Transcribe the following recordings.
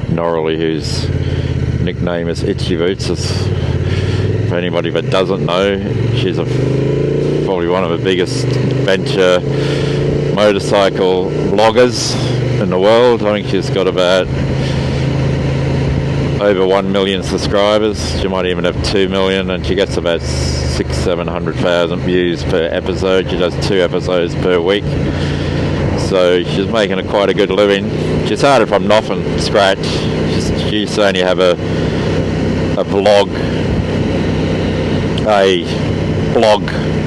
Norley, whose nickname is Itchy Boots. For anybody that doesn't know, she's probably one of the biggest adventure motorcycle bloggers in the world. I think she's got about over 1 million subscribers. She might even have 2 million, and she gets about 600,000-700,000 views per episode. She does 2 episodes per week, so she's making quite a good living. She started from nothing, scratch. She used to only have a blog,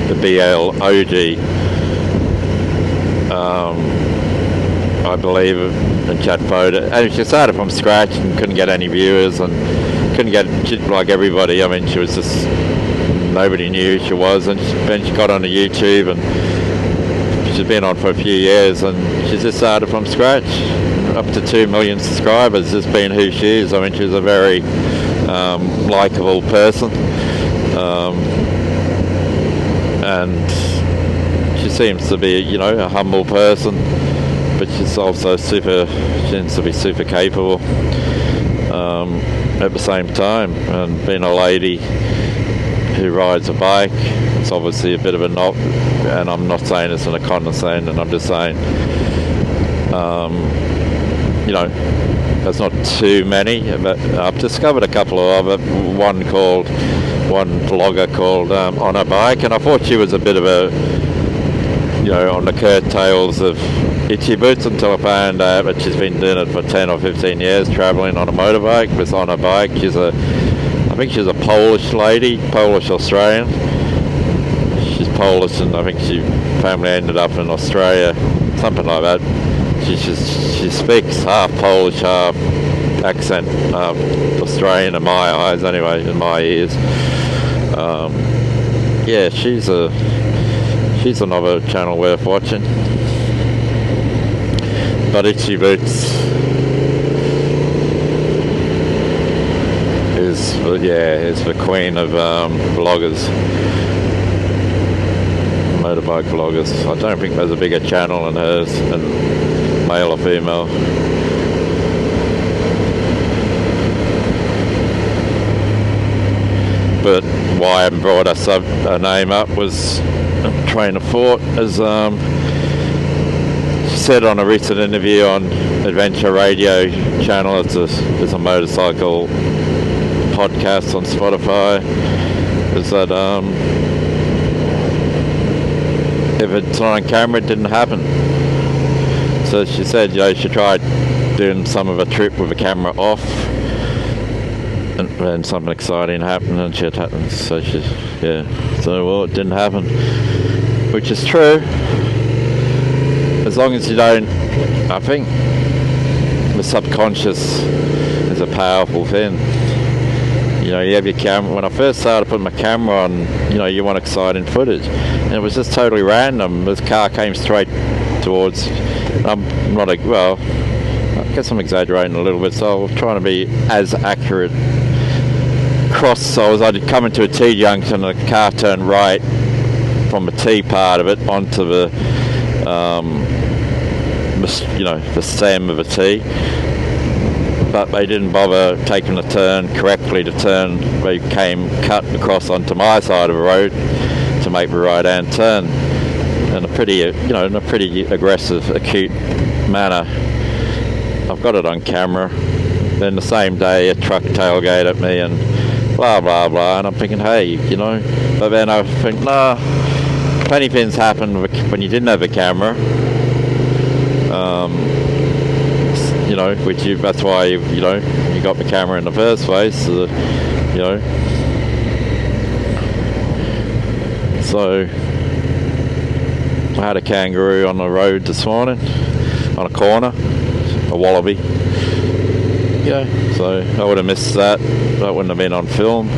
the B-L-O-G, I believe, in chat photo. And she started from scratch and couldn't get any viewers and couldn't get, like everybody, I mean, she was just, nobody knew who she was. And then she got onto YouTube, and she's been on for a few years, and she just started from scratch, up to 2 million subscribers, just being who she is. I mean, she's a very likeable person, and she seems to be, you know, a humble person, but she's also she seems to be super capable at the same time. And being a lady who rides a bike, it's obviously a bit of a knock, and I'm not saying this in a condescending, I'm just saying, you know, there's not too many, but I've discovered a couple of them. One vlogger called On a Bike, and I thought she was a bit of a, you know, on the curtails of Itchy Boots, until I found out that she's been doing it for 10 or 15 years, travelling on a motorbike with On a Bike. I think she's a Polish lady, Polish-Australian. She's Polish, and I think family ended up in Australia, something like that. She speaks half Polish, half accent, half Australian in my eyes, anyway, in my ears. Yeah, she's another channel worth watching. But Itchy Boots is the queen of bloggers, motorbike bloggers. I don't think there's a bigger channel than hers, and male or female. But why I brought her name up was Train of Thought, as she said on a recent interview on Adventure Radio channel. It's a motorcycle podcast on Spotify. Is that if it's not on camera, it didn't happen. So she said, you know, she tried doing some of a trip with the camera off, and then something exciting happened, and shit happened. So well, it didn't happen, which is true. As long as you don't, I think the subconscious is a powerful thing. You know, you have your camera. When I first started putting my camera on, you know, you want exciting footage, and it was just totally random. This car came straight towards. I'm not well, I guess I'm exaggerating a little bit, so I was trying to be as accurate. I'd come into a T-junction, and the car turned right from the T part of it onto the, you know, the stem of a T. But they didn't bother taking the turn correctly to turn. They came cut across onto my side of the road to make the right-hand turn in a pretty aggressive, acute manner. I've got it on camera. Then the same day, a truck tailgate at me and blah blah blah, and I'm thinking, hey, you know. But then I think, nah, plenty of things happened when you didn't have a camera. You know, that's why you got the camera in the first place. You know. So I had a kangaroo on the road this morning, on a corner, a wallaby. Yeah, so I would have missed that. That wouldn't have been on film.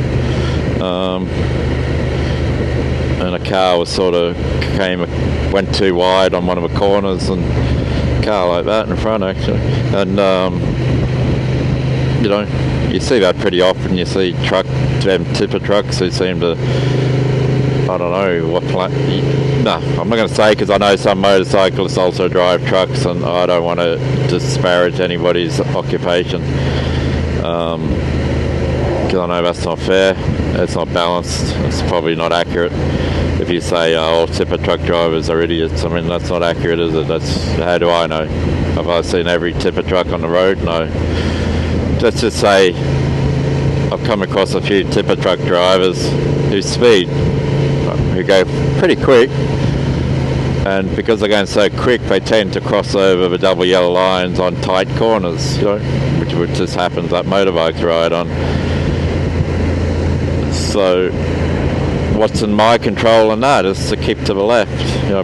And a car was went too wide on one of the corners, and a car like that in front actually. And you know, you see that pretty often. You see tipper trucks who seem to, I I don't know what no, I'm not going to say, because I know some motorcyclists also drive trucks, and I don't want to disparage anybody's occupation, because I know that's not fair, it's not balanced, it's probably not accurate. If you say all tipper truck drivers are idiots, I mean, that's not accurate, is it? How do I know? Have I seen every tipper truck on the road? No. Let's just say I've come across a few tipper truck drivers who go pretty quick, and because they're going so quick, they tend to cross over the double yellow lines on tight corners, which just happens that motorbikes ride on. So what's in my control in that is to keep to the left,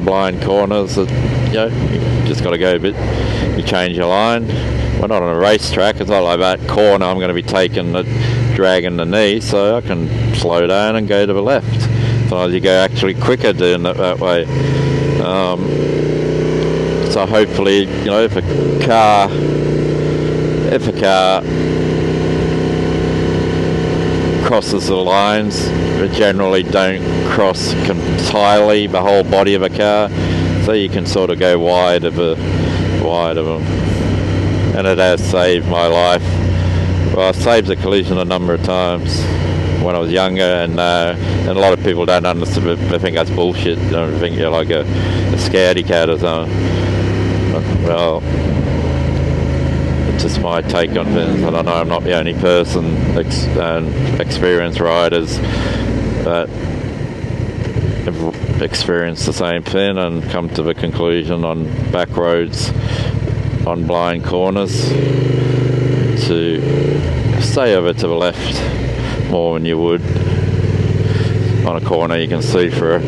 blind corners, you just got to go a bit, you change your line. We're not on a racetrack, it's not like that corner I'm going to be dragging the knee, so I can slow down and go to the left. Sometimes you go actually quicker doing it that way. So hopefully, if a car crosses the lines, they generally don't cross entirely the whole body of a car, so you can sort of go wide of them. And it has saved my life. Well, I've saved a collision a number of times when I was younger, and a lot of people don't understand. They think that's bullshit. They think you're like a scaredy cat or something. Well, it's just my take on things. I don't know. I'm not the only person. Experienced riders that have experienced the same thing and come to the conclusion on back roads, on blind corners, to stay over to the left more than you would on a corner you can see through.